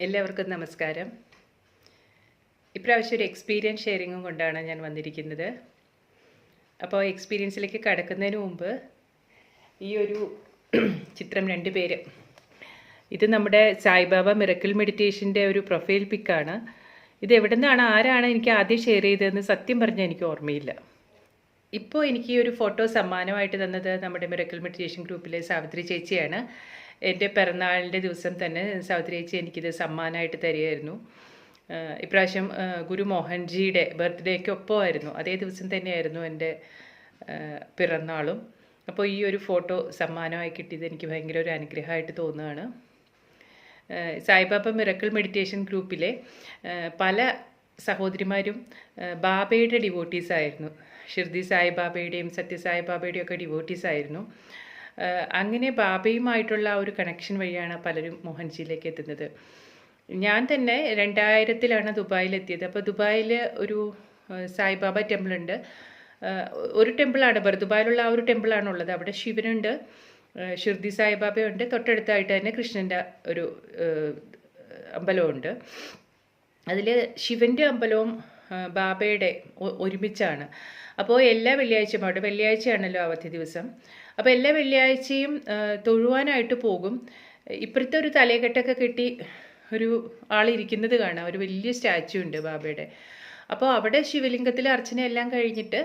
എല്ലാവർക്കും നമസ്കാരം. ഇപ്രാവശ്യം ഒരു എക്സ്പീരിയൻസ് ഷെയറിങ്ങും കൊണ്ടാണ് ഞാൻ വന്നിരിക്കുന്നത്. അപ്പോൾ എക്സ്പീരിയൻസിലേക്ക് കടക്കുന്നതിന് മുമ്പ് ഈ ഒരു ചിത്രം 2 പേര്, ഇത് നമ്മുടെ സായിബാബ മിറക്കിൾ മെഡിറ്റേഷൻ്റെ ഒരു പ്രൊഫൈൽ പിക്കാണ്. ഇത് എവിടെ നിന്നാണ്, ആരാണ് എനിക്ക് ആദ്യം ഷെയർ ചെയ്തതെന്ന് സത്യം പറഞ്ഞാൽ എനിക്ക് ഓർമ്മയില്ല. ഇപ്പോൾ എനിക്ക് ഈ ഒരു ഫോട്ടോ സമ്മാനമായിട്ട് തന്നത് നമ്മുടെ മിറക്കിൾ മെഡിറ്റേഷൻ ഗ്രൂപ്പിലെ സാവിത്രി ചേച്ചിയാണ്. എൻ്റെ പിറന്നാളിൻ്റെ ദിവസം തന്നെ സാവിത്രി ചേച്ചി എനിക്കിത് സമ്മാനമായിട്ട് തരികയായിരുന്നു. ഇപ്രാവശ്യം ഗുരു മോഹൻജിയുടെ ബർത്ത്ഡേക്ക് ഒപ്പമായിരുന്നു, അതേ ദിവസം തന്നെയായിരുന്നു എൻ്റെ പിറന്നാളും. അപ്പോൾ ഈ ഒരു ഫോട്ടോ സമ്മാനമായി കിട്ടിയത് എനിക്ക് ഭയങ്കര ഒരു അനുഗ്രഹമായിട്ട് തോന്നുകയാണ്. സായിബാബ മിറക്കിൾ മെഡിറ്റേഷൻ ഗ്രൂപ്പിലെ പല സഹോദരിമാരും ബാബയുടെ ഡിവോട്ടീസ് ആയിരുന്നു. ഷിർദി സായിബാബയുടെയും സത്യസായിബാബയുടെയും ഒക്കെ ഡിവോട്ടീസ് ആയിരുന്നു. അങ്ങനെ ബാബയുമായിട്ടുള്ള ഒരു കണക്ഷൻ വഴിയാണ് പലരും മോഹൻജിയിലേക്ക് എത്തുന്നത്. ഞാൻ തന്നെ 2000-ലാണ് ദുബായിലെത്തിയത്. അപ്പോൾ ദുബായിൽ ഒരു സായിബാബ ടെമ്പിൾ ഉണ്ട്. ഒരു ടെമ്പിളാണ്, ദുബായിലുള്ള ആ ഒരു ടെമ്പിളാണുള്ളത്. അവിടെ ശിവനുണ്ട്, ഷിർദി സായിബാബയുണ്ട്, തൊട്ടടുത്തായിട്ട് തന്നെ കൃഷ്ണൻ്റെ ഒരു അമ്പലമുണ്ട്. അതിൽ ശിവൻ്റെ അമ്പലവും ബാബയുടെ ഒരുമിച്ചാണ്. അപ്പോൾ എല്ലാ വെള്ളിയാഴ്ചയും, അവിടെ വെള്ളിയാഴ്ചയാണല്ലോ അവധി ദിവസം, അപ്പോൾ എല്ലാ വെള്ളിയാഴ്ചയും തൊഴുവാനായിട്ട് പോകും. ഇപ്പുറത്തെ ഒരു തലയെക്കെട്ടൊക്കെ കെട്ടി ഒരു ആളിരിക്കുന്നത് കാണാം, ഒരു വലിയ സ്റ്റാച്ചു ഉണ്ട് ബാബയുടെ. അപ്പോൾ അവിടെ ശിവലിംഗത്തിൽ അർച്ചനയെല്ലാം കഴിഞ്ഞിട്ട്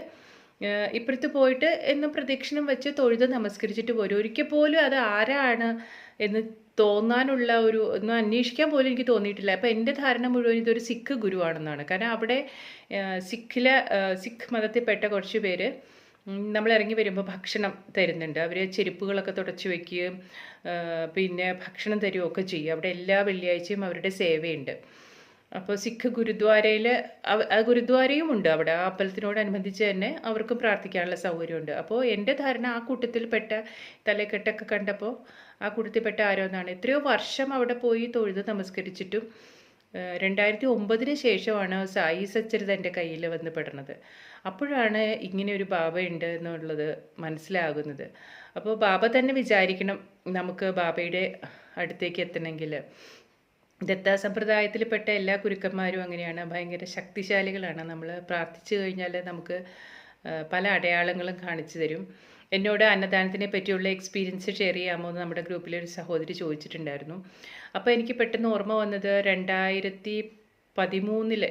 ഇപ്പുറത്ത് പോയിട്ട് എന്നും പ്രദക്ഷിണം വെച്ച് തൊഴുത് നമസ്കരിച്ചിട്ട് പോരും. ഒരിക്കൽ പോലും അത് ആരാണ് എന്ന് തോന്നാനുള്ള ഒന്നും അന്വേഷിക്കാൻ പോലും എനിക്ക് തോന്നിയിട്ടില്ല. അപ്പോൾ എൻ്റെ ധാരണ മുഴുവൻ ഇതൊരു സിഖ് ഗുരുവാണെന്നാണ്. കാരണം അവിടെ സിഖ് മതത്തിൽപ്പെട്ട കുറച്ച് പേര് നമ്മൾ ഇറങ്ങി വരുമ്പോൾ ഭക്ഷണം തരുന്നുണ്ട്. അവർ ചെരുപ്പുകളൊക്കെ തുടച്ച് വയ്ക്കുകയും പിന്നെ ഭക്ഷണം തരുകയൊക്കെ ചെയ്യും. അവിടെ എല്ലാ വെള്ളിയാഴ്ചയും അവരുടെ സേവയുണ്ട്. അപ്പോൾ സിഖ് ഗുരുദ്വാരയിൽ ഗുരുദ്വാരയും ഉണ്ട് അവിടെ. ആ അമ്പലത്തിനോടനുബന്ധിച്ച് തന്നെ അവർക്ക് പ്രാർത്ഥിക്കാനുള്ള സൗകര്യമുണ്ട്. അപ്പോൾ എൻ്റെ ധാരണ ആ കൂട്ടത്തിൽപ്പെട്ട തലക്കെട്ടൊക്കെ കണ്ടപ്പോൾ ആ കൂട്ടത്തിൽപ്പെട്ട ആരോന്നാണ്. എത്രയോ വർഷം അവിടെ പോയി തൊഴുത് നമസ്കരിച്ചിട്ടും 2009 ശേഷമാണ് സായി സച്ചരിത എൻ്റെ കയ്യിൽ വന്ന് പെടുന്നത്. അപ്പോഴാണ് ഇങ്ങനെ ഒരു ബാബ ഉണ്ട് എന്നുള്ളത് മനസ്സിലാകുന്നത്. അപ്പോൾ ബാബ തന്നെ വിചാരിക്കണം നമുക്ക് ബാബയുടെ അടുത്തേക്ക് എത്തണമെങ്കിൽ. ദത്താ സമ്പ്രദായത്തിൽപ്പെട്ട എല്ലാ ഗുരുക്കന്മാരും അങ്ങനെയാണ്, ഭയങ്കര ശക്തിശാലികളാണ്. നമ്മൾ പ്രാർത്ഥിച്ചു കഴിഞ്ഞാൽ നമുക്ക് പല അടയാളങ്ങളും കാണിച്ചു തരും. എന്നോട് അന്നദാനത്തിനെ പറ്റിയുള്ള എക്സ്പീരിയൻസ് ഷെയർ ചെയ്യാമോ എന്ന് നമ്മുടെ ഗ്രൂപ്പിലൊരു സഹോദരി ചോദിച്ചിട്ടുണ്ടായിരുന്നു. അപ്പോൾ എനിക്ക് പെട്ടെന്ന് ഓർമ്മ വന്നത് 2013 2012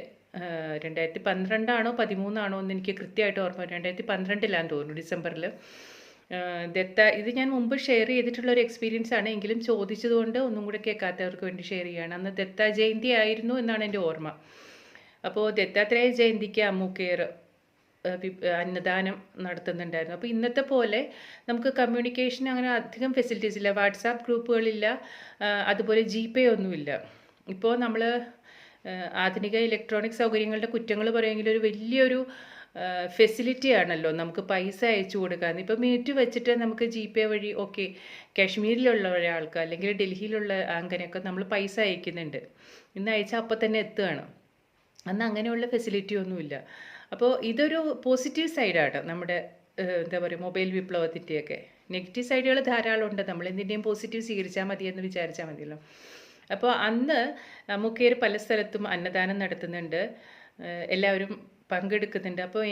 13 എന്ന് എനിക്ക് കൃത്യമായിട്ട് ഓർമ്മ. 2012 തോന്നുന്നു, ഡിസംബറിൽ ഇത് ഞാൻ മുമ്പ് ഷെയർ ചെയ്തിട്ടുള്ളൊരു എക്സ്പീരിയൻസ് ആണ്. എങ്കിലും ചോദിച്ചതുകൊണ്ട് ഒന്നും കൂടെ കേൾക്കാത്തവർക്ക് വേണ്ടി ഷെയർ ചെയ്യുകയാണ്. അന്ന് ദത്ത ജയന്തി ആയിരുന്നു എന്നാണ് എൻ്റെ ഓർമ്മ. അപ്പോൾ ദത്താത്രേയ ജയന്തിക്ക് അമ്മൂക്കേർ അന്നദാനം നടത്തുന്നുണ്ടായിരുന്നു. അപ്പോൾ ഇന്നത്തെ പോലെ നമുക്ക് കമ്മ്യൂണിക്കേഷൻ അങ്ങനെ അധികം ഫെസിലിറ്റീസ് ഇല്ല, വാട്സാപ്പ് ഗ്രൂപ്പുകളില്ല, അതുപോലെ GPay ഒന്നുമില്ല. ഇപ്പോൾ നമ്മൾ ആധുനിക ഇലക്ട്രോണിക് സൗകര്യങ്ങളുടെ കുറ്റങ്ങൾ പറയുമെങ്കിൽ ഒരു വലിയൊരു ഫെസിലിറ്റി ആണല്ലോ നമുക്ക് പൈസ അയച്ചു കൊടുക്കാൻ. ഇപ്പോൾ മീറ്റ് വെച്ചിട്ട് നമുക്ക് GPay വഴി കാശ്മീരിലുള്ള ഒരാൾക്ക് അല്ലെങ്കിൽ ഡൽഹിയിലുള്ള അങ്ങനെയൊക്കെ നമ്മൾ പൈസ അയക്കുന്നുണ്ട്. ഇന്ന് അയച്ചാൽ അപ്പോൾ തന്നെ എത്തുകയാണ്. അന്ന് അങ്ങനെയുള്ള ഫെസിലിറ്റി ഒന്നുമില്ല. അപ്പോൾ ഇതൊരു പോസിറ്റീവ് സൈഡാണ് നമ്മുടെ എന്താ പറയുക മൊബൈൽ വിപ്ലവത്തിൻ്റെയൊക്കെ. നെഗറ്റീവ് സൈഡുകൾ ധാരാളം ഉണ്ട്. നമ്മൾ എന്തിൻ്റെയും പോസിറ്റീവ് സ്വീകരിച്ചാൽ മതി എന്ന് വിചാരിച്ചാൽ മതിയല്ലോ. അപ്പോൾ അന്ന് മുഖേർ പല സ്ഥലത്തും അന്നദാനം നടത്തുന്നുണ്ട്, എല്ലാവരും പങ്കെടുക്കുന്നുണ്ട്. അപ്പോൾ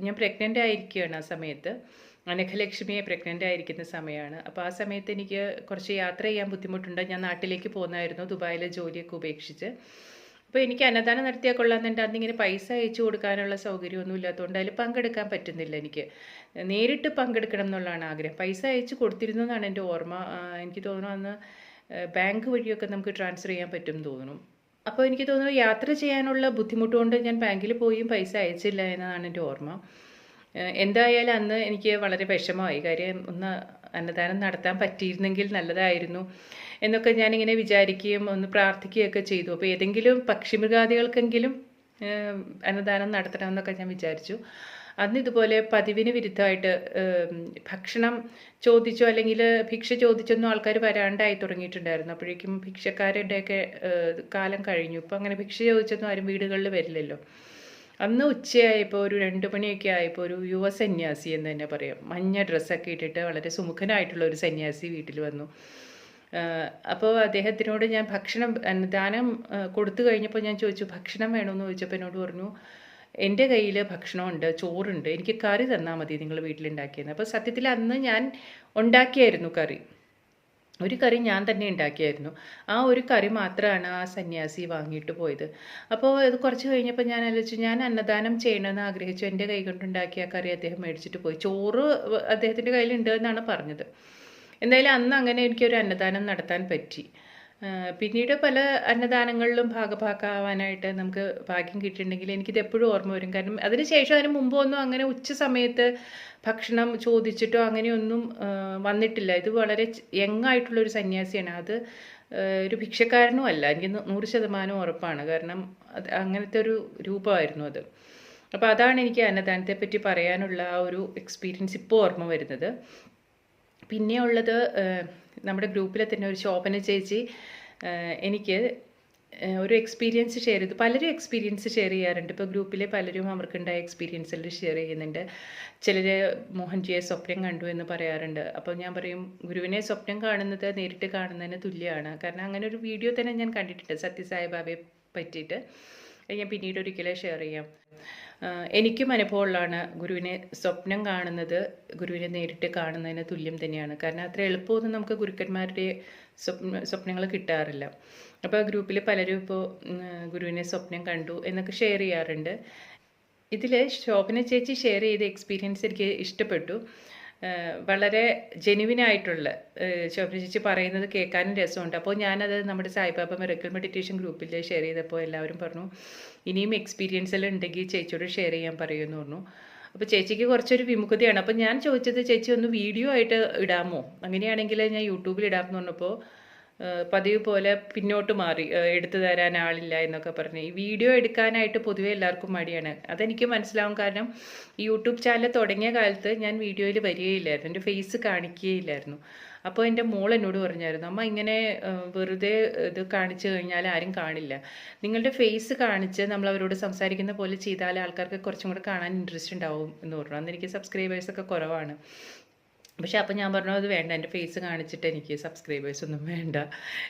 ഞാൻ പ്രഗ്നൻ്റ് ആയിരിക്കുകയാണ് ആ സമയത്ത്. അനഘലക്ഷ്മിയെ പ്രഗ്നൻ്റ് ആയിരിക്കുന്ന സമയമാണ്. അപ്പോൾ ആ സമയത്ത് എനിക്ക് കുറച്ച് യാത്ര ചെയ്യാൻ ബുദ്ധിമുട്ടുണ്ട്. ഞാൻ നാട്ടിലേക്ക് പോകുന്നായിരുന്നു, ദുബായിലെ ജോലിയൊക്കെ ഉപേക്ഷിച്ച്. അപ്പോൾ എനിക്ക് അന്നദാനം നടത്തിയാൽ കൊള്ളാമെന്നുണ്ട്. അന്നിങ്ങനെ പൈസ അയച്ചു കൊടുക്കാനുള്ള സൗകര്യമൊന്നും ഇല്ലാത്തതുകൊണ്ട് അതിൽ പങ്കെടുക്കാൻ പറ്റുന്നില്ല. എനിക്ക് നേരിട്ട് പങ്കെടുക്കണം എന്നുള്ളതാണ് ആഗ്രഹം. പൈസ അയച്ചു കൊടുത്തിരുന്നു എന്നാണ് എൻ്റെ ഓർമ്മ. എനിക്ക് തോന്നുന്നു അന്ന് ബാങ്ക് വഴിയൊക്കെ നമുക്ക് ട്രാൻസ്ഫർ ചെയ്യാൻ പറ്റും തോന്നുന്നു. അപ്പോൾ എനിക്ക് തോന്നുന്നു യാത്ര ചെയ്യാനുള്ള ബുദ്ധിമുട്ടുകൊണ്ട് ഞാൻ ബാങ്കിൽ പോയും പൈസ അയച്ചില്ല എന്നതാണ് എൻ്റെ ഓർമ്മ. എന്തായാലും അന്ന് എനിക്ക് വളരെ വിഷമമായി. കാര്യം ഒന്ന് അന്നദാനം നടത്താൻ പറ്റിയിരുന്നെങ്കിൽ നല്ലതായിരുന്നു എന്നൊക്കെ ഞാനിങ്ങനെ വിചാരിക്കുകയും ഒന്ന് പ്രാർത്ഥിക്കുകയൊക്കെ ചെയ്തു. അപ്പോൾ ഏതെങ്കിലും പക്ഷിമൃഗാദികൾക്കെങ്കിലും അന്നദാനം നടത്തണമെന്നൊക്കെ ഞാൻ വിചാരിച്ചു. അന്ന് ഇതുപോലെ പതിവിന് വിരുദ്ധമായിട്ട് ഭക്ഷണം ചോദിച്ചോ അല്ലെങ്കിൽ ഭിക്ഷ ചോദിച്ചൊന്നും ആൾക്കാർ വരാണ്ടായി തുടങ്ങിയിട്ടുണ്ടായിരുന്നു. അപ്പോഴേക്കും ഭിക്ഷക്കാരുടെയൊക്കെ കാലം കഴിഞ്ഞു. ഇപ്പം അങ്ങനെ ഭിക്ഷ ചോദിച്ചൊന്നും ആരും വീടുകളിൽ വരില്ലല്ലോ. അന്ന് ഉച്ചയായപ്പോൾ ഒരു 2 മണിയൊക്കെ ആയപ്പോൾ ഒരു യുവ സന്യാസി എന്ന് തന്നെ പറയാം, മഞ്ഞ ഡ്രസ്സൊക്കെ ഇട്ടിട്ട് വളരെ സുമുഖനായിട്ടുള്ള ഒരു സന്യാസി വീട്ടിൽ വന്നു. അപ്പോൾ അദ്ദേഹത്തിനോട് ഞാൻ ഭക്ഷണം ദാനം കൊടുത്തു കഴിഞ്ഞപ്പോൾ ഞാൻ ചോദിച്ചു ഭക്ഷണം വേണമെന്ന് ചോദിച്ചപ്പോൾ എന്നോട് പറഞ്ഞു എൻ്റെ കയ്യിൽ ഭക്ഷണമുണ്ട്, ചോറുണ്ട്, എനിക്ക് കറി തന്നാൽ മതി നിങ്ങൾ വീട്ടിലുണ്ടാക്കിയത്. അപ്പോൾ സത്യത്തിൽ അന്ന് ഞാൻ ഉണ്ടാക്കിയായിരുന്നു കറി, ഒരു കറി ഞാൻ തന്നെ ഉണ്ടാക്കിയായിരുന്നു. ആ ഒരു കറി മാത്രമാണ് ആ സന്യാസി വാങ്ങിയിട്ട് പോയത്. അപ്പോൾ അത് കുറച്ച് കഴിഞ്ഞപ്പോൾ ഞാൻ ആലോചിച്ചു, ഞാൻ അന്നദാനം ചെയ്യണമെന്ന് ആഗ്രഹിച്ചു, എൻ്റെ കൈ കൊണ്ടുണ്ടാക്കിയ കറി അദ്ദേഹം മേടിച്ചിട്ട് പോയി. ചോറ് അദ്ദേഹത്തിൻ്റെ കയ്യിലുണ്ട് എന്നാണ് പറഞ്ഞത്. എന്തായാലും അന്ന് അങ്ങനെ എനിക്കൊരു അന്നദാനം നടത്താൻ പറ്റി. പിന്നീട് പല അന്നദാനങ്ങളിലും ഭാഗഭാക്കാവാനായിട്ട് നമുക്ക് ഭാഗ്യം കിട്ടിയിട്ടുണ്ടെങ്കിൽ എനിക്കിത് എപ്പോഴും ഓർമ്മ വരും. കാരണം അതിനുശേഷം അതിന് മുമ്പൊന്നും അങ്ങനെ ഉച്ച സമയത്ത് ഭക്ഷണം ചോദിച്ചിട്ടോ അങ്ങനെയൊന്നും വന്നിട്ടില്ല. ഇത് വളരെ യങ്ങായിട്ടുള്ളൊരു സന്യാസിയാണ്. അത് ഒരു ഭിക്ഷക്കാരനും അല്ല, എനിക്ക് 100% ഉറപ്പാണ്. കാരണം അത് അങ്ങനത്തെ ഒരു രൂപമായിരുന്നു അത്. അപ്പോൾ അതാണ് എനിക്ക് അന്നദാനത്തെ പറ്റി പറയാനുള്ള ആ ഒരു എക്സ്പീരിയൻസ് ഇപ്പോൾ ഓർമ്മ വരുന്നത്. പിന്നെ ഉള്ളത് നമ്മുടെ ഗ്രൂപ്പിലെ തന്നെ ഒരു ശോഭന ചേച്ചി എനിക്ക് ഒരു എക്സ്പീരിയൻസ് ഷെയർ ചെയ്തു. പലരും എക്സ്പീരിയൻസ് ഷെയർ ചെയ്യാറുണ്ട്. ഇപ്പോൾ ഗ്രൂപ്പിലെ പലരും അവർക്കുണ്ടായ എക്സ്പീരിയൻസിൽ ഷെയർ ചെയ്യുന്നുണ്ട്. ചിലർ മോഹൻജിയെ സ്വപ്നം കണ്ടു എന്ന് പറയാറുണ്ട്. അപ്പോൾ ഞാൻ പറയും, ഗുരുവിനെ സ്വപ്നം കാണുന്നത് നേരിട്ട് കാണുന്നതിന് തുല്യമാണ്. കാരണം അങ്ങനെ ഒരു വീഡിയോ തന്നെ ഞാൻ കണ്ടിട്ടുണ്ട് സത്യസായിബാബയെ പറ്റിയിട്ട്. ഞാൻ പിന്നീട് ഒരിക്കലും ഷെയർ ചെയ്യാം. എനിക്കും അനുഭവമുള്ളതാണ്, ഗുരുവിനെ സ്വപ്നം കാണുന്നത് ഗുരുവിനെ നേരിട്ട് കാണുന്നതിന് തുല്യം തന്നെയാണ്. കാരണം അത്ര എളുപ്പമൊന്നും നമുക്ക് ഗുരുക്കന്മാരുടെ സ്വപ്നങ്ങൾ കിട്ടാറില്ല. അപ്പോൾ ഗ്രൂപ്പിൽ പലരും ഇപ്പോൾ ഗുരുവിനെ സ്വപ്നം കണ്ടു എന്നൊക്കെ ഷെയർ ചെയ്യാറുണ്ട്. ഇതിൽ ശോഭന ചേച്ചി ഷെയർ ചെയ്ത എക്സ്പീരിയൻസ് എനിക്ക് ഇഷ്ടപ്പെട്ടു. വളരെ ജെനുവിനായിട്ടുള്ള ശോഭന ചേച്ചി പറയുന്നത് കേൾക്കാനും രസമുണ്ട്. അപ്പോൾ ഞാനത് നമ്മുടെ സായിബാബ മിറക്കിൾ മെഡിറ്റേഷൻ ഗ്രൂപ്പിൽ ഷെയർ ചെയ്തപ്പോൾ എല്ലാവരും പറഞ്ഞു ഇനിയും എക്സ്പീരിയൻസിൽ ഉണ്ടെങ്കിൽ ചേച്ചിയോട് ഷെയർ ചെയ്യാൻ പറയുമെന്ന് പറഞ്ഞു. അപ്പോൾ ചേച്ചിക്ക് കുറച്ചൊരു വിമുഖതയാണ്. അപ്പോൾ ഞാൻ ചോദിച്ചത് ചേച്ചി ഒന്ന് വീഡിയോ ആയിട്ട് ഇടാമോ, അങ്ങനെയാണെങ്കിൽ ഞാൻ യൂട്യൂബിൽ ഇടാമെന്ന് പറഞ്ഞപ്പോൾ പതിവ് പോലെ പിന്നോട്ട് മാറി, എടുത്തു തരാൻ ആളില്ല എന്നൊക്കെ പറഞ്ഞ്. ഈ വീഡിയോ എടുക്കാനായിട്ട് പൊതുവെ എല്ലാവർക്കും മടിയാണ്. അതെനിക്ക് മനസ്സിലാവും. കാരണം ഈ യൂട്യൂബ് ചാനൽ തുടങ്ങിയ കാലത്ത് ഞാൻ വീഡിയോയിൽ വരികയില്ലായിരുന്നു, എൻ്റെ ഫേസ് കാണിക്കുകയില്ലായിരുന്നു. അപ്പോൾ എൻ്റെ മോൾ എന്നോട് പറഞ്ഞായിരുന്നു, അമ്മ ഇങ്ങനെ വെറുതെ ഇത് കാണിച്ചു കഴിഞ്ഞാൽ ആരും കാണില്ല, നിങ്ങളുടെ ഫേസ് കാണിച്ച് നമ്മൾ അവരോട് സംസാരിക്കുന്ന പോലെ ചെയ്താൽ ആൾക്കാർക്ക് കുറച്ചും കൂടെ കാണാൻ ഇൻട്രസ്റ്റ് ഉണ്ടാവും എന്ന് പറഞ്ഞു. അന്ന് എനിക്ക് സബ്സ്ക്രൈബേഴ്സൊക്കെ കുറവാണ്. പക്ഷെ അപ്പം ഞാൻ പറഞ്ഞു അത് വേണ്ട, എൻ്റെ ഫേസ് കാണിച്ചിട്ട് എനിക്ക് സബ്സ്ക്രൈബേഴ്സ് ഒന്നും വേണ്ട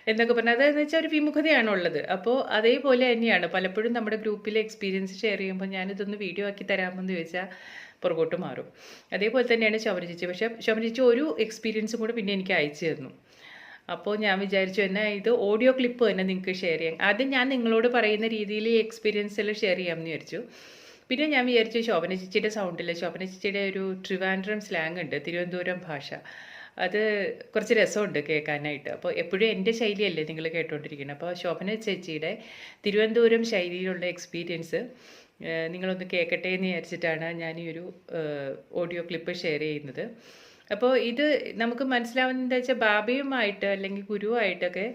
എന്നൊക്കെ പറഞ്ഞു. അതെന്ന് വെച്ചാൽ ഒരു വിമുഖതയാണുള്ളത്. അപ്പോൾ അതേപോലെ തന്നെയാണ് പലപ്പോഴും നമ്മുടെ ഗ്രൂപ്പിലെ എക്സ്പീരിയൻസ് ഷെയർ ചെയ്യുമ്പോൾ ഞാനിതൊന്ന് വീഡിയോ ആക്കി തരാമെന്ന് ചോദിച്ചാൽ പുറകോട്ട് മാറും. അതേപോലെ തന്നെയാണ് ശോഭന ചേച്ചി. പക്ഷേ ശോഭന ചേച്ചി ഒരു എക്സ്പീരിയൻസും കൂടെ പിന്നെ എനിക്ക് അയച്ചു തന്നു. അപ്പോൾ ഞാൻ വിചാരിച്ചു എന്നാൽ ഇത് ഓഡിയോ ക്ലിപ്പ് തന്നെ നിങ്ങൾക്ക് ഷെയർ ചെയ്യാം. ആദ്യം ഞാൻ നിങ്ങളോട് പറയുന്ന രീതിയിൽ ഈ എക്സ്പീരിയൻസിൽ ഷെയർ ചെയ്യാമെന്ന് വിചാരിച്ചു. പിന്നെ ഞാൻ വിചാരിച്ചു ശോഭന ചേച്ചിയുടെ സൗണ്ടിൽ, ശോഭന ചേച്ചിയുടെ ഒരു ട്രിവാൻഡ്രം സ്ലാങ് ഉണ്ട്, തിരുവനന്തപുരം ഭാഷ, അത് കുറച്ച് രസമുണ്ട് കേൾക്കാനായിട്ട്. അപ്പോൾ എപ്പോഴും എൻ്റെ ശൈലിയല്ലേ നിങ്ങൾ കേട്ടുകൊണ്ടിരിക്കുന്നത്. അപ്പോൾ ശോഭന ചേച്ചിയുടെ തിരുവനന്തപുരം ശൈലിയിലുള്ള എക്സ്പീരിയൻസ് നിങ്ങളൊന്ന് കേൾക്കട്ടെ എന്ന് വിചാരിച്ചിട്ടാണ് ഞാൻ ഈ ഒരു ഓഡിയോ ക്ലിപ്പ് ഷെയർ ചെയ്യുന്നത്. അപ്പോൾ ഇത് നമുക്ക് മനസ്സിലാവുന്നത് എന്താ വെച്ചാൽ ബാബയുമായിട്ട് അല്ലെങ്കിൽ ഗുരുവായിട്ടൊക്കെ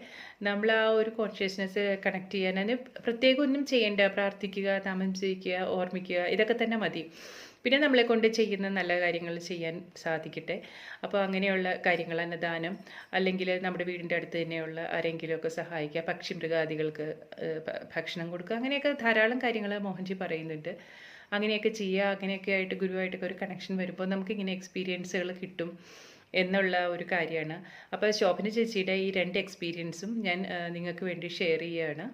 നമ്മൾ ആ ഒരു കോൺഷ്യസ്നെസ് കണക്ട് ചെയ്യാൻ അതിന് പ്രത്യേകം ഒന്നും ചെയ്യേണ്ട, പ്രാർത്ഥിക്കുക, നാമം ജപിക്കുക, ഓർമ്മിക്കുക, ഇതൊക്കെ തന്നെ മതി. പിന്നെ നമ്മളെ കൊണ്ട് ചെയ്യുന്ന നല്ല കാര്യങ്ങൾ ചെയ്യാൻ സാധിക്കട്ടെ. അപ്പോൾ അങ്ങനെയുള്ള കാര്യങ്ങൾ, അന്നദാനം, അല്ലെങ്കിൽ നമ്മുടെ വീടിൻ്റെ അടുത്ത് തന്നെയുള്ള ആരെങ്കിലുമൊക്കെ സഹായിക്കുക, പക്ഷി മൃഗാദികൾക്ക് ഭക്ഷണം കൊടുക്കുക, അങ്ങനെയൊക്കെ ധാരാളം കാര്യങ്ങൾ മോഹൻജി പറയുന്നുണ്ട്. അങ്ങനെയൊക്കെ ചെയ്യുക. അങ്ങനെയൊക്കെ ആയിട്ട് ഗുരുവായിട്ടൊക്കെ ഒരു കണക്ഷൻ വരുമ്പോൾ നമുക്കിങ്ങനെ എക്സ്പീരിയൻസുകൾ കിട്ടും എന്നുള്ള ഒരു കാര്യമാണ്. അപ്പോൾ ശോഭന ചേച്ചിയുടെ ഈ 2 എക്സ്പീരിയൻസും ഞാൻ നിങ്ങൾക്ക് വേണ്ടി ഷെയർ ചെയ്യുകയാണ്.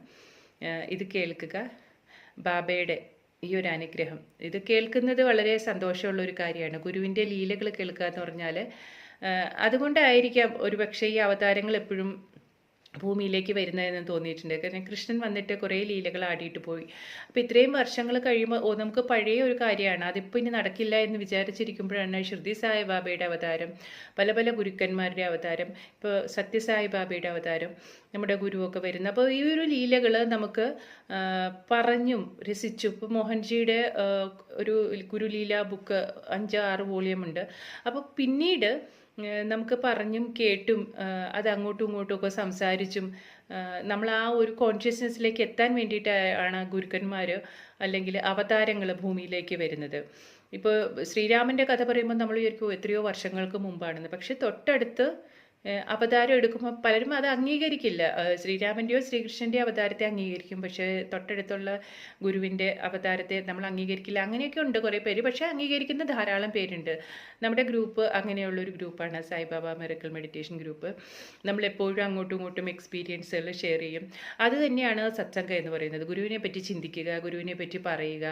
ഇത് കേൾക്കുക. ബാബയുടെ ഈ ഒരു അനുഗ്രഹം ഇത് കേൾക്കുന്നത് വളരെ സന്തോഷമുള്ളൊരു കാര്യമാണ്. ഗുരുവിൻ്റെ ലീലകൾ കേൾക്കുക എന്ന് പറഞ്ഞാൽ അതുകൊണ്ടായിരിക്കാം ഒരുപക്ഷെ ഈ അവതാരങ്ങൾ എപ്പോഴും ഭൂമിയിലേക്ക് വരുന്നതെന്ന് തോന്നിയിട്ടുണ്ട്. കാരണം കൃഷ്ണൻ വന്നിട്ട് കുറേ ലീലകൾ ആടിയിട്ട് പോയി. അപ്പോൾ ഇത്രയും വർഷങ്ങൾ കഴിയുമ്പോൾ നമുക്ക് പഴയ ഒരു കാര്യമാണ്, അതിപ്പോൾ ഇനി നടക്കില്ല എന്ന് വിചാരിച്ചിരിക്കുമ്പോഴാണ് ഷിർദി സായിബാബയുടെ അവതാരം, പല പല ഗുരുക്കന്മാരുടെ അവതാരം, ഇപ്പോൾ സത്യസായിബാബയുടെ അവതാരം, നമ്മുടെ ഗുരുവൊക്കെ വരുന്നത്. അപ്പോൾ ഈ ഒരു ലീലകൾ നമുക്ക് പറഞ്ഞും രസിച്ചും, ഇപ്പോൾ മോഹൻജിയുടെ ഒരു ഗുരുലീല ബുക്ക് 5-6 വോളിയമുണ്ട്. അപ്പോൾ പിന്നീട് നമുക്ക് പറഞ്ഞും കേട്ടും അത് അങ്ങോട്ടും ഇങ്ങോട്ടും ഒക്കെ സംസാരിച്ചും നമ്മൾ ആ ഒരു കോൺഷ്യസ്നെസ്സിലേക്ക് എത്താൻ വേണ്ടിയിട്ടാണ് ഗുരുക്കന്മാർ അല്ലെങ്കിൽ അവതാരങ്ങൾ ഭൂമിയിലേക്ക് വരുന്നത്. ഇപ്പോൾ ശ്രീരാമൻ്റെ കഥ പറയുമ്പോൾ നമ്മൾ വിചാരിക്കും എത്രയോ വർഷങ്ങൾക്ക് മുമ്പാണെന്ന്. പക്ഷെ തൊട്ടടുത്ത് അവതാരം എടുക്കുമ്പോൾ പലരും അത് അംഗീകരിക്കില്ല. ശ്രീരാമൻ്റെയോ ശ്രീകൃഷ്ണൻ്റെയോ അവതാരത്തെ അംഗീകരിക്കും, പക്ഷേ തൊട്ടടുത്തുള്ള ഗുരുവിൻ്റെ അവതാരത്തെ നമ്മൾ അംഗീകരിക്കില്ല. അങ്ങനെയൊക്കെ ഉണ്ട് കുറേ പേര്, പക്ഷേ അംഗീകരിക്കുന്ന ധാരാളം പേരുണ്ട്. നമ്മുടെ ഗ്രൂപ്പ് അങ്ങനെയുള്ളൊരു ഗ്രൂപ്പാണ് സായിബാബ മിറക്കിൾ മെഡിറ്റേഷൻ ഗ്രൂപ്പ്. നമ്മളെപ്പോഴും അങ്ങോട്ടും ഇങ്ങോട്ടും എക്സ്പീരിയൻസുകൾ ഷെയർ ചെയ്യും. അത് തന്നെയാണ് സത്സംഗം എന്ന് പറയുന്നത്. ഗുരുവിനെ പറ്റി ചിന്തിക്കുക, ഗുരുവിനെ പറ്റി പറയുക,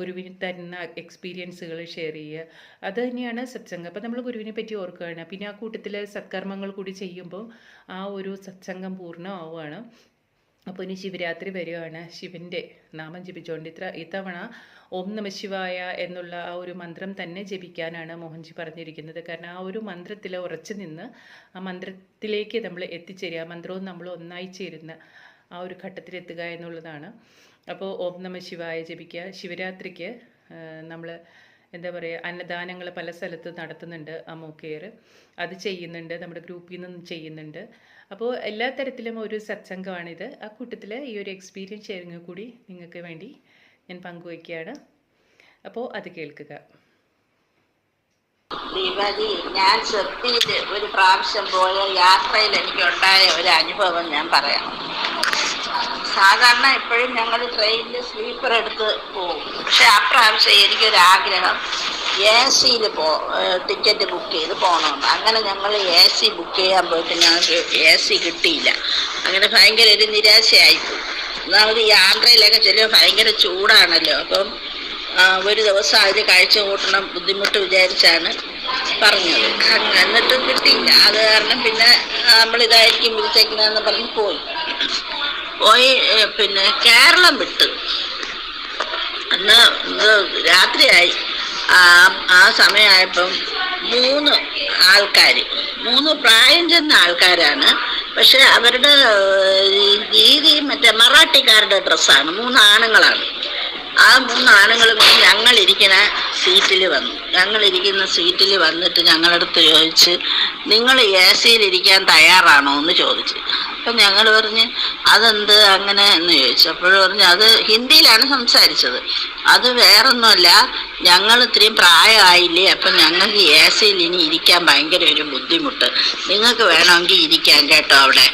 ഗുരുവിന് തരുന്ന എക്സ്പീരിയൻസുകൾ ഷെയർ ചെയ്യുക, അത് തന്നെയാണ് സത്സംഗം. അപ്പോൾ നമ്മൾ ഗുരുവിനെ പറ്റി ഓർക്കുകയാണ്. പിന്നെ ആ കൂട്ടത്തിൽ സത്കർമ്മങ്ങൾ കൂടി ചെയ്യുമ്പോൾ ആ ഒരു സത്സംഗം പൂർണ്ണമാവുകയാണ്. അപ്പോൾ ഇനി ശിവരാത്രി വരികയാണ്. ശിവൻ്റെ നാമം ജപിച്ചുകൊണ്ട് ഇത്തവണ ഓം നമ ശിവായ എന്നുള്ള ആ ഒരു മന്ത്രം തന്നെ ജപിക്കാനാണ് മോഹൻജി പറഞ്ഞിരിക്കുന്നത്. കാരണം ആ ഒരു മന്ത്രത്തിൽ ഉറച്ചു നിന്ന് ആ മന്ത്രത്തിലേക്ക് നമ്മൾ എത്തിച്ചേരുക, മന്ത്രവും നമ്മൾ ഒന്നായി ചേരുന്ന ആ ഒരു ഘട്ടത്തിലെത്തുക എന്നുള്ളതാണ്. അപ്പോൾ ഓം നമ ശിവായ ജപിക്കുക. ശിവരാത്രിക്ക് നമ്മൾ എന്താ പറയുക, അന്നദാനങ്ങൾ പല സ്ഥലത്ത് നടത്തുന്നുണ്ട്. അമോ കെയർ അത് ചെയ്യുന്നുണ്ട്, നമ്മുടെ ഗ്രൂപ്പിൽ നിന്നും ചെയ്യുന്നുണ്ട്. അപ്പോൾ എല്ലാ തരത്തിലും ഒരു സത്സംഗമാണിത്. ആ കൂട്ടത്തിൽ ഈ ഒരു എക്സ്പീരിയൻസ് ഷെയറിങ് കൂടി നിങ്ങൾക്ക് വേണ്ടി ഞാൻ പങ്കുവയ്ക്കുകയാണ്. അപ്പോൾ അത് കേൾക്കുക. ദീപാജി, ഞാൻ ചെറുപ്പത്തിൽ ഒരു പ്രാവശ്യം പോയ യാത്രയിൽ എനിക്കുണ്ടായ ഒരു അനുഭവം ഞാൻ പറയാം. സാധാരണ എപ്പോഴും ഞങ്ങൾ ട്രെയിനിൽ സ്ലീപ്പർ എടുത്ത് പോകും. പക്ഷെ അപ്രാവശ്യം എനിക്കൊരാഗ്രഹം AC-യിൽ ടിക്കറ്റ് ബുക്ക് ചെയ്ത് പോകണമെന്ന്. അങ്ങനെ ഞങ്ങൾ AC ബുക്ക് ചെയ്യാൻ പോയിട്ട് ഞങ്ങൾക്ക് AC കിട്ടിയില്ല. അങ്ങനെ ഭയങ്കര ഒരു നിരാശയായിപ്പോയി. ഒന്നാമത് യാത്രയിലൊക്കെ ചെല്ലുമ്പോൾ ഭയങ്കര ചൂടാണല്ലോ. അപ്പം ഒരു ദിവസം അതിൽ കാഴ്ച കൂട്ടണം ബുദ്ധിമുട്ട് വിചാരിച്ചാണ് പറഞ്ഞത്. എന്നിട്ട് കിട്ടിയില്ല. അത് കാരണം പിന്നെ നമ്മളിതായിരിക്കും വിളിച്ചേക്കുന്നതെന്ന് പറഞ്ഞ് പോയി. പിന്നെ കേരളം വിട്ട് അന്ന് രാത്രിയായി. ആ സമയമായപ്പം 3 ആൾക്കാർ, 3 പ്രായം ചെന്ന ആൾക്കാരാണ്. പക്ഷെ അവരുടെ രീതി മറ്റേ മറാഠിക്കാരുടെ ഡ്രസ്സാണ്. 3 ആണുങ്ങളാണ്. ആ 3 ആണുങ്ങളും ഞങ്ങളിരിക്കുന്ന സീറ്റിൽ വന്നു. ഞങ്ങളിരിക്കുന്ന സീറ്റിൽ വന്നിട്ട് ഞങ്ങളടുത്ത് ചോദിച്ച്, നിങ്ങൾ AC-യിലിരിക്കാൻ തയ്യാറാണോ എന്ന് ചോദിച്ചു. അപ്പം ഞങ്ങൾ പറഞ്ഞ് അതെന്ത് അങ്ങനെ എന്ന് ചോദിച്ചു. അപ്പോൾ പറഞ്ഞു അത് ഹിന്ദിയിലാണ് സംസാരിച്ചത്. അത് വേറൊന്നുമല്ല, ഞങ്ങൾ ഇത്രയും പ്രായമായില്ലേ, അപ്പം ഞങ്ങൾക്ക് AC-യിൽ ഇനി ഇരിക്കാൻ ഭയങ്കര ഒരു ബുദ്ധിമുട്ട്, നിങ്ങൾക്ക് വേണമെങ്കിൽ ഇരിക്കാൻ കേട്ടോ അവിടെ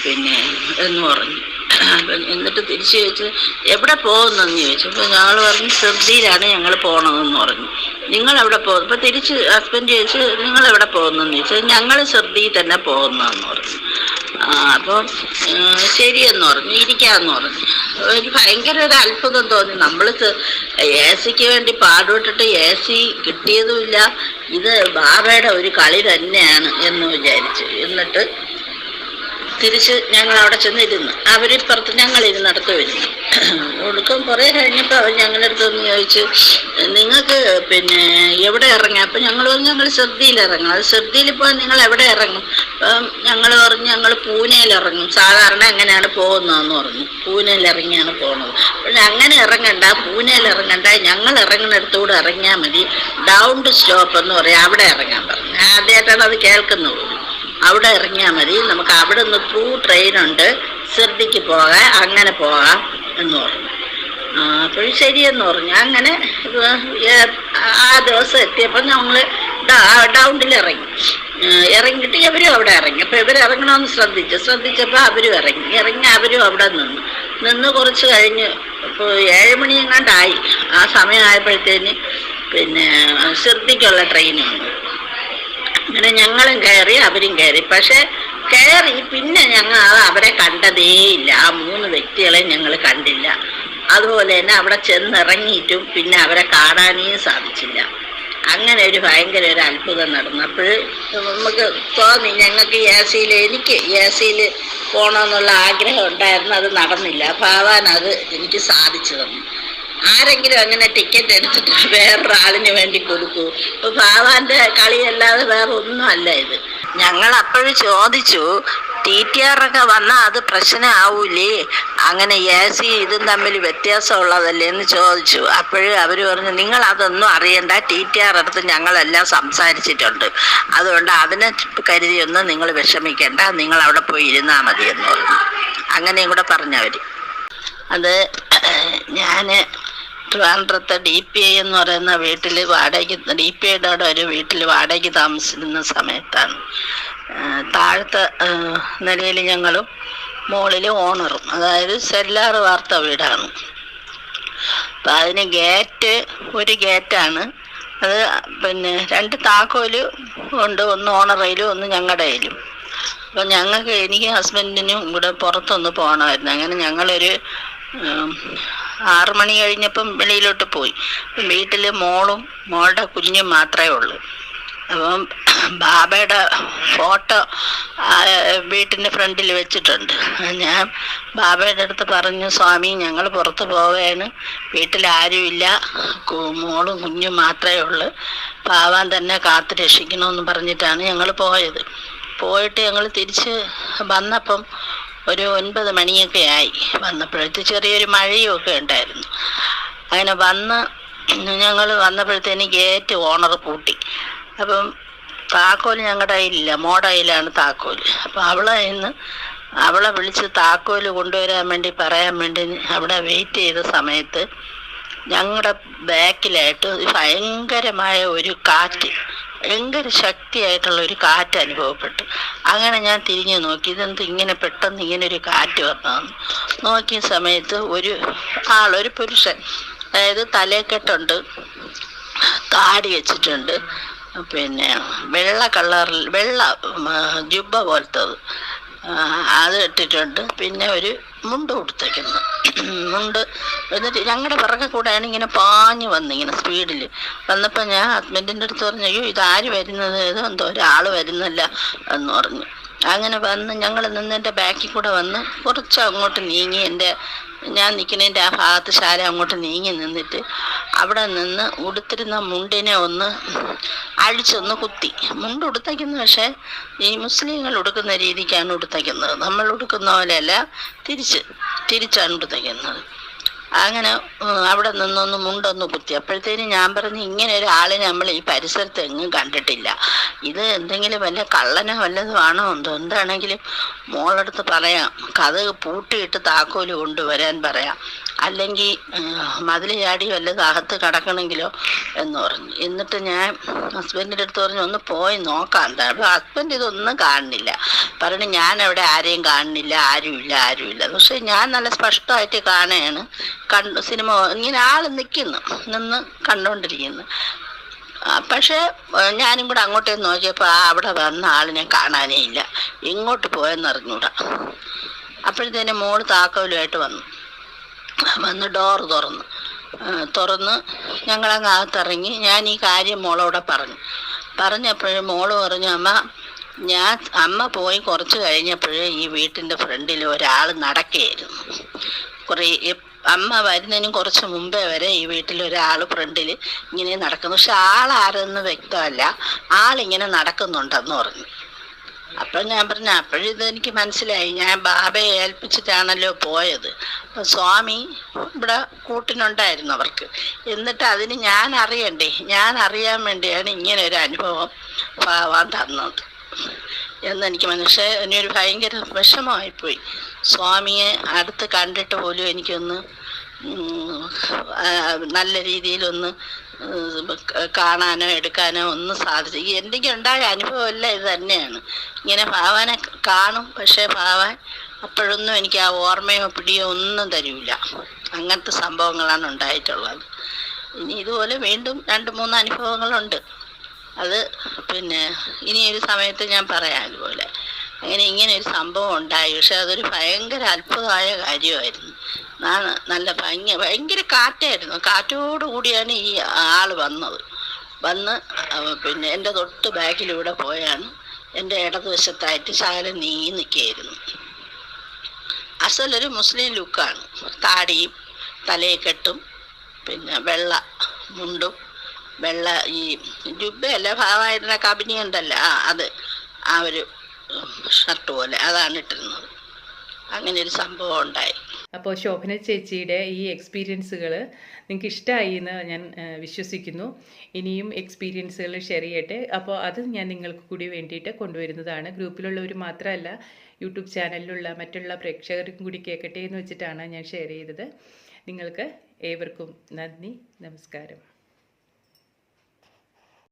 പിന്നെ എന്ന് പറഞ്ഞു. എന്നിട്ട് തിരിച്ചു ചോദിച്ചു എവിടെ പോകുന്നെന്ന് ചോദിച്ചു. അപ്പോൾ ഞങ്ങൾ പറഞ്ഞു ഷിർദിയിലാണ് ഞങ്ങൾ പോകണമെന്ന് പറഞ്ഞു. നിങ്ങളെവിടെ പോകുന്നു? അപ്പോൾ തിരിച്ച് ഹസ്ബൻഡ് ചോദിച്ചു നിങ്ങളെവിടെ പോകുന്നെന്ന് ചോദിച്ചു. ഞങ്ങൾ ഷിർദിയിൽ തന്നെ പോകുന്നതെന്ന് പറഞ്ഞു. അപ്പോൾ ശരിയെന്ന് പറഞ്ഞു, ഇരിക്കാമെന്ന് പറഞ്ഞു. എനിക്ക് ഭയങ്കര ഒരു അത്ഭുതം തോന്നി. നമ്മൾ AC-ക്ക് വേണ്ടി പാടുപെട്ടിട്ട് AC കിട്ടിയതുമില്ല, ഇത് ബാബയുടെ ഒരു കളി തന്നെയാണ് എന്ന് വിചാരിച്ചു. എന്നിട്ട് തിരിച്ച് ഞങ്ങൾ അവിടെ ചെന്നിരുന്നു. അവരിപ്പുറത്ത് ഞങ്ങളിരുന്നിടത്ത് വരുന്നു. ഒടുക്കം കുറേ കഴിഞ്ഞപ്പോൾ അവർ ഞങ്ങളുടെ അടുത്തൊന്ന് ചോദിച്ചു നിങ്ങൾക്ക് പിന്നെ എവിടെ ഇറങ്ങാം? അപ്പം ഞങ്ങൾ പറഞ്ഞു ഞങ്ങൾ ഷിർദിയിൽ ഇറങ്ങും. അത് ഷിർദിയിൽ പോകാൻ നിങ്ങൾ എവിടെ ഇറങ്ങും? അപ്പം ഞങ്ങൾ പറഞ്ഞു ഞങ്ങൾ പൂനെയിൽ ഇറങ്ങും, സാധാരണ എങ്ങനെയാണ് പോകുന്നതെന്ന് പറഞ്ഞു. പൂനെയിൽ ഇറങ്ങിയാണ് പോകുന്നത്. പക്ഷെ അങ്ങനെ ഇറങ്ങണ്ട, പൂനെയിൽ ഇറങ്ങണ്ട, ഞങ്ങൾ ഇറങ്ങുന്നിടത്തുകൂടെ ഇറങ്ങിയാൽ മതി, ഡൗൺ ടു സ്റ്റോപ്പ് എന്ന് പറയാം, അവിടെ ഇറങ്ങാൻ പറഞ്ഞു. ആദ്യമായിട്ടാണ് അത് കേൾക്കുന്നത്. അവിടെ ഇറങ്ങിയാൽ മതി, നമുക്ക് അവിടെ നിന്ന് ത്രൂ ട്രെയിനുണ്ട്, ഷിർദിക്ക് പോകാം, അങ്ങനെ പോകാം എന്ന് പറഞ്ഞു. അപ്പോഴും ശരിയെന്ന് പറഞ്ഞു. അങ്ങനെ ആ ദിവസം എത്തിയപ്പോൾ ഞങ്ങൾ ഡൗണിൽ ഇറങ്ങിയിട്ട് ഇവരും അവിടെ ഇറങ്ങി. അപ്പോൾ ഇവരിറങ്ങണമെന്ന് ശ്രദ്ധിച്ചപ്പോൾ അവരും ഇറങ്ങി അവരും അവിടെ നിന്ന് കുറച്ച് കഴിഞ്ഞ് ഇപ്പോൾ 7 മണിയെങ്ങാണ്ടായി. ആ സമയമായപ്പോഴത്തേന് പിന്നെ ഷിർദിക്കുള്ള ട്രെയിൻ വന്നു. അങ്ങനെ ഞങ്ങളും കയറി അവരും കയറി. പക്ഷെ കയറി പിന്നെ ഞങ്ങൾ അവരെ കണ്ടതേയില്ല. ആ 3 വ്യക്തികളെ ഞങ്ങൾ കണ്ടില്ല. അതുപോലെ തന്നെ അവിടെ ചെന്നിറങ്ങിയിട്ടും പിന്നെ അവരെ കാണാനേ സാധിച്ചില്ല. അങ്ങനെ ഒരു ഭയങ്കര ഒരു അത്ഭുതം നടന്നു. അപ്പോൾ നമുക്ക് തോന്നി ഞങ്ങൾക്ക് എനിക്ക് AC-യിൽ പോകണമെന്നുള്ള ആഗ്രഹം ഉണ്ടായിരുന്നു, അത് നടന്നില്ല. ഭഗവാൻ അത് എനിക്ക് സാധിച്ചു തന്നു. ആരെങ്കിലും അങ്ങനെ ടിക്കറ്റ് എടുത്തിട്ട് വേറൊരാളിന് വേണ്ടി കൊടുക്കൂ? ഇപ്പൊ ഭഗവാന്റെ കളിയല്ലാതെ വേറെ ഒന്നും അല്ല ഇത്. ഞങ്ങൾ അപ്പോഴും ചോദിച്ചു TTR ഒക്കെ വന്നാൽ അത് പ്രശ്നമാവൂലേ, അങ്ങനെ AC ഇതും തമ്മിൽ വ്യത്യാസമുള്ളതല്ലേ എന്ന് ചോദിച്ചു. അപ്പോഴും അവർ പറഞ്ഞു നിങ്ങൾ അതൊന്നും അറിയണ്ട, TTR അടുത്ത് ഞങ്ങളെല്ലാം സംസാരിച്ചിട്ടുണ്ട്, അതുകൊണ്ട് അതിനെ കരുതിയൊന്നും നിങ്ങൾ വിഷമിക്കേണ്ട, നിങ്ങൾ അവിടെ പോയി ഇരുന്നാൽ മതി എന്ന് പറഞ്ഞു. അങ്ങനെയും കൂടെ പറഞ്ഞവർ. അത് ഞാൻ ട്രിവാൻഡ്രത്തെ DPI എന്ന് പറയുന്ന വീട്ടിൽ വാടകയ്ക്ക്, DPIയുടെ അവിടെ ഒരു വീട്ടിൽ വാടകയ്ക്ക് താമസിച്ചിരുന്ന സമയത്താണ്. താഴത്തെ നിലയിൽ ഞങ്ങളും മുകളിൽ ഓണറും, അതായത് സെല്ലാർ വാർത്ത വീടാണ്. അപ്പം അതിന് ഒരു ഗേറ്റാണ്. അത് പിന്നെ 2 താക്കോല് ഉണ്ട്, ഒന്ന് ഓണറയിലും ഒന്ന് ഞങ്ങളുടെ കയ്യിലും. അപ്പം എനിക്ക് ഹസ്ബൻഡിനും കൂടെ പുറത്തൊന്ന് പോകണമായിരുന്നു. അങ്ങനെ ഞങ്ങളൊരു 6 മണി കഴിഞ്ഞപ്പം വെളിയിലോട്ട് പോയി. വീട്ടിൽ മോളുടെ കുഞ്ഞും മാത്രമേ ഉള്ളൂ. അപ്പം ബാബയുടെ ഫോട്ടോ വീട്ടിൻ്റെ ഫ്രണ്ടിൽ വെച്ചിട്ടുണ്ട്. ഞാൻ ബാബയുടെ അടുത്ത് പറഞ്ഞു, സ്വാമി ഞങ്ങൾ പുറത്ത് പോവുകയാണ്, വീട്ടിൽ ആരുമില്ല, മോളും കുഞ്ഞും മാത്രമേ ഉള്ളൂ, പാവാൻ തന്നെ കാത്ത് രക്ഷിക്കണമെന്ന് പറഞ്ഞിട്ടാണ് ഞങ്ങൾ പോയത്. പോയിട്ട് ഞങ്ങൾ തിരിച്ച് വന്നപ്പം ഒരു 9 മണിയൊക്കെ ആയി. വന്നപ്പോഴത്തെ ചെറിയൊരു മഴയും ഒക്കെ ഉണ്ടായിരുന്നു. അങ്ങനെ ഞങ്ങൾ വന്നപ്പോഴത്തേന് ഗേറ്റ് ഓണർ പൂട്ടി. അപ്പം താക്കോല് ഞങ്ങളുടെ കയ്യിലില്ല, മോടെ കയ്യിലാണ് താക്കോല്. അപ്പം അവളെ വിളിച്ച് താക്കോല് കൊണ്ടുവരാൻ വേണ്ടി പറയാൻ വേണ്ടി അവിടെ വെയിറ്റ് ചെയ്ത സമയത്ത് ഞങ്ങളുടെ ബാക്കിലായിട്ട് ഭയങ്കരമായ ഒരു കാറ്റ്, ഭയങ്കര ശക്തിയായിട്ടുള്ള ഒരു കാറ്റ് അനുഭവപ്പെട്ടു. അങ്ങനെ ഞാൻ തിരിഞ്ഞു നോക്കി, ഇതെന്ത് ഇങ്ങനെ പെട്ടെന്ന് ഇങ്ങനെ ഒരു കാറ്റ് വന്നതെന്ന് നോക്കിയ സമയത്ത് ഒരു പുരുഷൻ, അതായത് തലക്കെട്ടുണ്ട്, താടി വെച്ചിട്ടുണ്ട്, പിന്നെ വെള്ള ജുബ്ബ പോലത്തത് അത് ഇട്ടിട്ടുണ്ട്, പിന്നെ ഒരു മുണ്ട് കൊടുത്തേക്കുന്നു. എന്നിട്ട് ഞങ്ങളുടെ പിറകെ കൂടെയാണ് ഇങ്ങനെ പാഞ്ഞു ഇങ്ങനെ സ്പീഡിൽ വന്നപ്പോൾ ഞാൻ ഹസ്ബൻഡിൻ്റെ അടുത്ത് പറഞ്ഞു, അയ്യോ ഇതാര് വരുന്നത്, എന്തോ ഒരാൾ വരുന്നില്ല എന്ന് പറഞ്ഞു. അങ്ങനെ ഞങ്ങൾ നിന്നതിൻ്റെ ബാക്കിൽ കൂടെ കുറച്ച് അങ്ങോട്ട് നീങ്ങി, ഞാൻ നിൽക്കുന്നതിൻ്റെ ആ ഭാഗത്ത് ശാല അങ്ങോട്ട് നീങ്ങി നിന്നിട്ട് അവിടെ നിന്ന് ഉടുത്തിരുന്ന മുണ്ടിനെ ഒന്ന് അഴിച്ചൊന്ന് കുത്തി. മുണ്ട് ഉടുത്തയ്ക്കുന്നത് പക്ഷേ ഈ മുസ്ലിങ്ങൾ ഉടുക്കുന്ന രീതിക്കാണ് ഉടുത്തയ്ക്കുന്നത്, നമ്മൾ ഉടുക്കുന്ന പോലെയല്ല, തിരിച്ചാണ് ഉടുത്തയ്ക്കുന്നത്. അങ്ങനെ അവിടെ നിന്നൊന്ന് മുണ്ടൊന്ന് കുത്തി. അപ്പോഴത്തേനും ഞാൻ പറഞ്ഞു, ഇങ്ങനെ ഒരാളിനെ നമ്മൾ ഈ പരിസരത്ത് എങ്ങും കണ്ടിട്ടില്ല, ഇത് എന്തെങ്കിലും വല്ല കള്ളനോ വല്ലതും ആണോ എന്തോ, എന്താണെങ്കിലും മോളടുത്ത് പറയാം, കഥ പൂട്ടിയിട്ട് താക്കോല് കൊണ്ടുവരാൻ പറയാം, അല്ലെങ്കിൽ മതിൽ ചാടി വല്ലതും അകത്ത് കിടക്കണമെങ്കിലോ എന്ന് പറഞ്ഞു. എന്നിട്ട് ഞാൻ ഹസ്ബൻഡിൻ്റെ അടുത്ത് പറഞ്ഞു, ഒന്ന് പോയി നോക്കാം എന്താ. അപ്പോൾ ഹസ്ബൻഡ് ഇതൊന്നും കാണുന്നില്ല, പറഞ്ഞു ഞാൻ അവിടെ ആരെയും കാണുന്നില്ല, ആരുമില്ല. പക്ഷെ ഞാൻ നല്ല സ്പഷ്ടമായിട്ട് കാണുകയാണ്, സിനിമ ഇങ്ങനെ ആൾ നിന്ന് കണ്ടുകൊണ്ടിരിക്കുന്നു. പക്ഷേ ഞാനും കൂടെ അങ്ങോട്ടേ നോക്കിയപ്പോൾ അവിടെ വന്ന ആളിനെ കാണാനേ ഇല്ല, എങ്ങോട്ട് പോയെന്നറിഞ്ഞൂടാ. അപ്പോഴത്തേനും മോള് താക്കോലുമായിട്ട് വന്ന് ഡോർ തുറന്ന് ഞങ്ങളങ്ങ് അകത്തിറങ്ങി. ഞാൻ ഈ കാര്യം മോളോടെ പറഞ്ഞപ്പോഴും മോള് പറഞ്ഞു, അമ്മ പോയി കുറച്ച് കഴിഞ്ഞപ്പോഴേ ഈ വീട്ടിൻ്റെ ഫ്രണ്ടിൽ ഒരാൾ നടക്കുകയായിരുന്നു. അമ്മ വരുന്നതിനും കുറച്ച് മുമ്പേ വരെ ഈ വീട്ടിൽ ഒരാൾ ഫ്രണ്ടിൽ ഇങ്ങനെ നടക്കുന്നു, പക്ഷെ ആളാരെന്ന് വ്യക്തമല്ല, ആളിങ്ങനെ നടക്കുന്നുണ്ടെന്ന് പറഞ്ഞു. അപ്പം ഞാൻ പറഞ്ഞു, അപ്പോഴിതെനിക്ക് മനസ്സിലായി, ഞാൻ ബാബയെ ഏൽപ്പിച്ചിട്ടാണല്ലോ പോയത്, അപ്പം സ്വാമി ഇവിടെ കൂട്ടിനുണ്ടായിരുന്നു അവർക്ക്. എന്നിട്ട് അതിന് ഞാൻ അറിയാൻ വേണ്ടിയാണ് ഇങ്ങനെ ഒരു അനുഭവം ഭാവാൻ തന്നത് എന്നെനിക്ക് മനസ്സിലായി. എനിക്കൊരു ഭയങ്കര വിഷമമായിപ്പോയി. സ്വാമിയെ അടുത്ത് കണ്ടിട്ട് പോലും എനിക്കൊന്ന് നല്ല രീതിയിലൊന്ന് കാണാനോ എടുക്കാനോ ഒന്നും സാധിച്ചു. എനിക്ക് ഉണ്ടായ അനുഭവമല്ല ഇത് തന്നെയാണ്. ഇങ്ങനെ ഭാവാനെ കാണും, പക്ഷേ ഭാവാൻ അപ്പോഴൊന്നും എനിക്ക് ആ ഓർമ്മയോ പിടിയോ ഒന്നും തരില്ല. അങ്ങനത്തെ സംഭവങ്ങളാണ് ഉണ്ടായിട്ടുള്ളത്. ഇനി ഇതുപോലെ വീണ്ടും 2-3 അനുഭവങ്ങളുണ്ട്. അത് പിന്നെ ഇനിയൊരു സമയത്ത് ഞാൻ പറയാം. അതുപോലെ ഇങ്ങനെ ഒരു സംഭവം ഉണ്ടായി. പക്ഷെ അതൊരു ഭയങ്കര അത്ഭുതമായ കാര്യമായിരുന്നു. നല്ല ഭയങ്കര കാറ്റായിരുന്നു. കാറ്റോടു കൂടിയാണ് ഈ ആള് വന്ന് പിന്നെ എൻ്റെ തൊട്ട് ബാക്കിലൂടെ പോയാണ് എൻ്റെ ഇടതുവശത്തായിട്ട് ശകലം നീങ്ങി നിൽക്കുകയായിരുന്നു. അസലൊരു മുസ്ലിം ലുക്കാണ്, താടിയും തലയെക്കെട്ടും പിന്നെ വെള്ള മുണ്ടും വെള്ള ഈ ജുബ്ബയല്ല, ഭാവമായിരുന്ന കബിനി ഉണ്ടല്ലോ, അത് ആ ഒരു ഷർട്ട് പോലെ അതാണ് ഇട്ടിരുന്നത്. അങ്ങനെ ഒരു സംഭവം ഉണ്ടായി. അപ്പോൾ ശോഭന ചേച്ചിയുടെ ഈ എക്സ്പീരിയൻസുകൾ നിങ്ങൾക്ക് ഇഷ്ടമായി എന്ന് ഞാൻ വിശ്വസിക്കുന്നു. ഇനിയും എക്സ്പീരിയൻസുകൾ ഷെയർ ചെയ്യട്ടെ. അപ്പോൾ അത് ഞാൻ നിങ്ങൾക്ക് കൂടി വേണ്ടിയിട്ട് കൊണ്ടുവരുന്നതാണ്. ഗ്രൂപ്പിലുള്ളവർ മാത്രമല്ല, യൂട്യൂബ് ചാനലിലുള്ള മറ്റുള്ള പ്രേക്ഷകർക്കും കൂടി കേൾക്കട്ടെ എന്ന് വെച്ചിട്ടാണ് ഞാൻ ഷെയർ ചെയ്തത്. നിങ്ങൾക്ക് ഏവർക്കും നന്ദി, നമസ്കാരം.